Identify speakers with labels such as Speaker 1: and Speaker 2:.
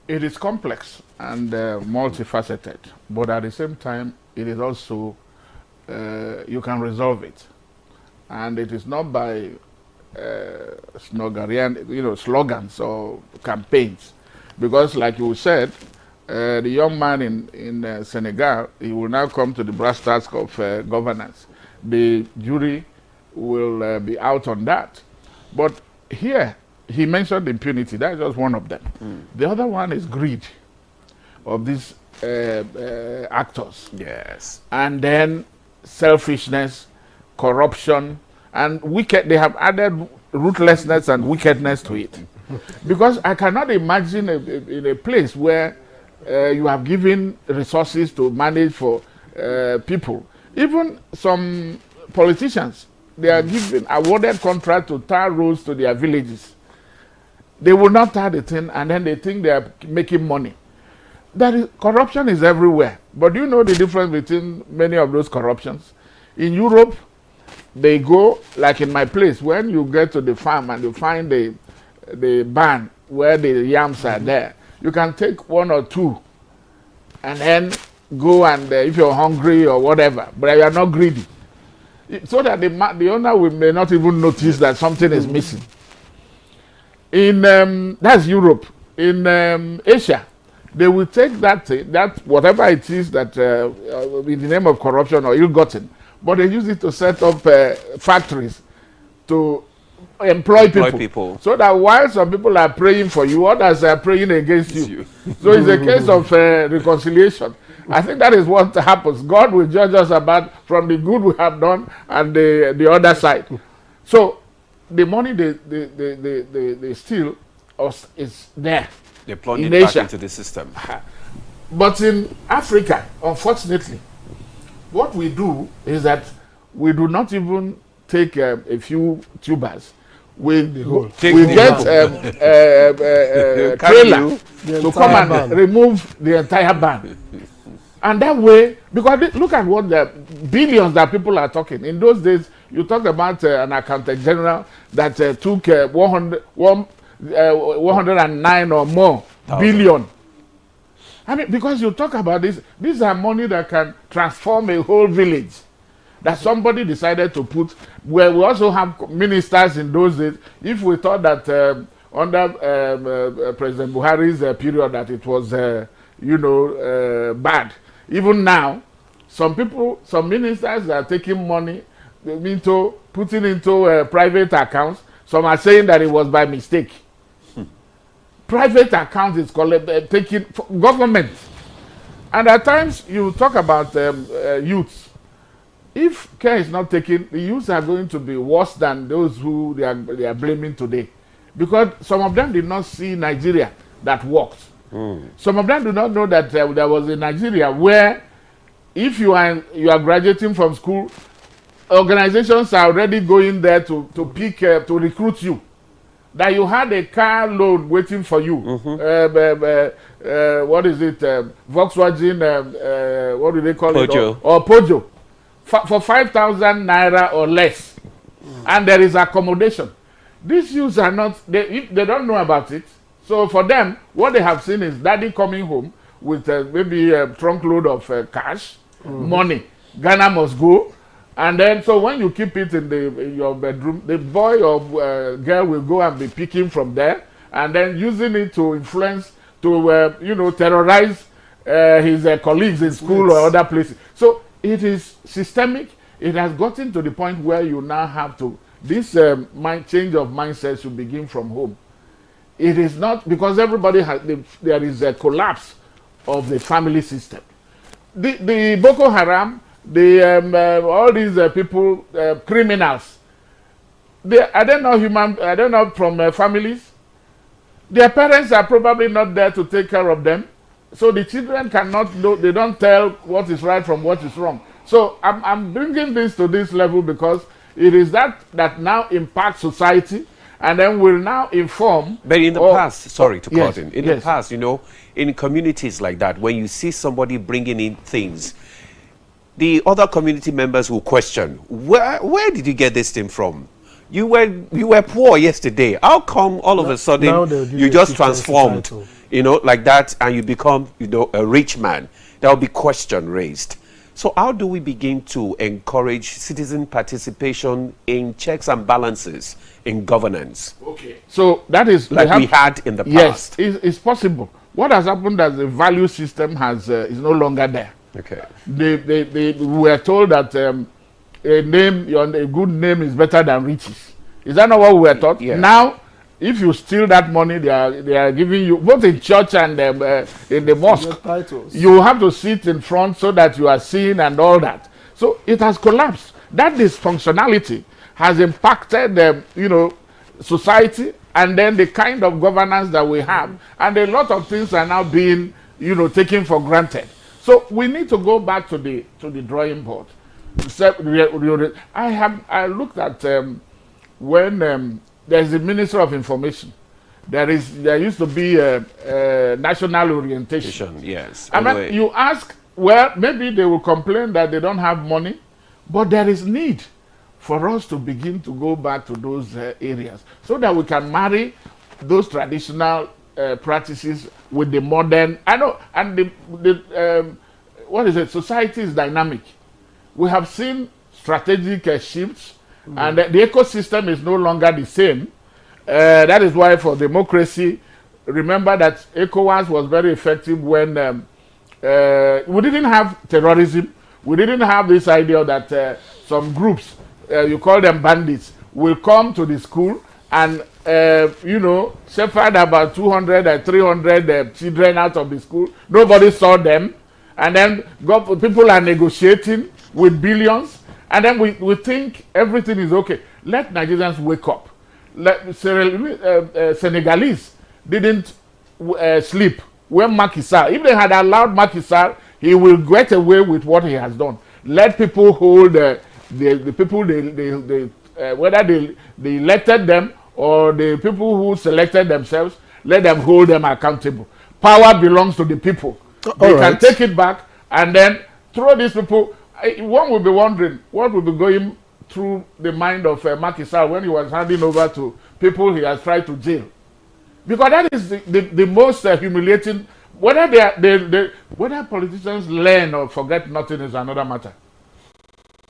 Speaker 1: It is complex and multifaceted, but at the same time, it is also you can resolve it, and it is not by slogans or campaigns, because, like you said, the young man in Senegal, he will now come to the brass task of governance. The jury will be out on that, but here he mentioned impunity. That's just one of them. The other one is greed of these actors.
Speaker 2: Yes.
Speaker 1: And then selfishness, corruption, and wicked. They have added ruthlessness and wickedness to it. Because I cannot imagine in a place where you have given resources to manage for people. Even some politicians, they are given awarded contract to tar roads to their villages. They will not tar the thing, and then they think they are making money. Corruption is everywhere. But do you know the difference between many of those corruptions? In Europe, they go, like in my place, when you get to the farm and you find the barn where the yams are there, you can take one or two and then go and, if you're hungry or whatever, but you are not greedy. So that the owner may not even notice that something is missing. That's Europe. In Asia, they will take that whatever it is that in the name of corruption or ill-gotten, but they use it to set up factories to employ people. So that while some people are praying for you, others are praying against you. So it's a case of reconciliation. I think that is what happens. God will judge us from the good we have done and the other side. So the money they steal is there.
Speaker 2: They plunge it back into the system.
Speaker 1: But in Africa, unfortunately, what we do is that we do not even take a few tubers. We get a trailer to come and remove the entire ban. And that way, because look at what the billions that people are talking. In those days, you talked about an accountant general that took 109 or more billion. I mean, because you talk about this, these are money that can transform a whole village that somebody decided to put. Where we also have ministers in those days. If we thought that under President Buhari's period that it was, bad, even now, some ministers are taking money putting into private accounts. Some are saying that it was by mistake. Private account is taking government. And at times you talk about youths. If care is not taken, the youths are going to be worse than those who they are blaming today. Because some of them did not see Nigeria that worked. Some of them do not know that there was a Nigeria where if you are graduating from school, organizations are already going there to recruit you. That you had a car loan waiting for you. What is it? Volkswagen, what do they call
Speaker 2: Pojo.
Speaker 1: it? Or Pojo. For 5,000 naira or less. And there is accommodation. These youths are not, they don't know about it. So for them, what they have seen is daddy coming home with maybe a trunk load of cash, money. Ghana must go. And then, so when you keep it in your bedroom, the boy or girl will go and be picking from there, and then using it to influence, to terrorize his colleagues in school or other places. So it is systemic. It has gotten to the point where you now have to. This change of mindset should begin from home. It is not because everybody has. There is a collapse of the family system. The Boko Haram. All these people, criminals, are they not human? Are they not from families? Their parents are probably not there to take care of them, so the children cannot know. They don't tell what is right from what is wrong. So I'm bringing this to this level because it is that now impacts society, and then will now inform.
Speaker 2: But in the past, sorry to cut in. In
Speaker 1: yes.
Speaker 2: the past, in communities like that, when you see somebody bringing in things, the other community members will question, where did you get this thing from? You were poor yesterday. How come all of a sudden you just transformed you know, like that, and you become, you know, a rich man, there will be question raised. So how do we begin to encourage citizen participation in checks and balances in governance?
Speaker 1: Okay. So that is
Speaker 2: like we had in the
Speaker 1: yes,
Speaker 2: past.
Speaker 1: It's possible. What has happened is the value system has is no longer there.
Speaker 2: Okay.
Speaker 1: We were told that a good name is better than riches. Is that not what we were taught?
Speaker 2: Yeah.
Speaker 1: Now, if you steal that money, they are giving you, both in church and in the mosque, you have to sit in front so that you are seen and all that. So it has collapsed. That dysfunctionality has impacted you know, society, and then the kind of governance that we have, and a lot of things are now being, you know, taken for granted. So we need to go back to the drawing board. I looked at when there's a Minister of Information. There used to be a national orientation.
Speaker 2: Yes.
Speaker 1: I mean, you ask, well, maybe they will complain that they don't have money, but there is need for us to begin to go back to those areas so that we can marry those traditional practices with the modern. I know, and what is it? Society is dynamic. We have seen strategic shifts, and the ecosystem is no longer the same. That is why for democracy, remember that ECOWAS was very effective when we didn't have terrorism. We didn't have this idea that some groups, you call them bandits, will come to the school and, you know, shepherd about 200 or 300 children out of the school. Nobody saw them. And then people are negotiating with billions. And then we think everything is okay. Let Nigerians wake up. Senegalese didn't sleep when Macky Sall, if they had allowed Macky Sall, he will get away with what he has done. Let people hold the people, whether they elected them or the people who selected themselves, let them hold them accountable. Power belongs to the people. They can take it back and then throw these people. One will be wondering what will be going through the mind of Macky Sall when he was handing over to people he has tried to jail, because that is the most humiliating. Whether whether politicians learn or forget nothing is another matter.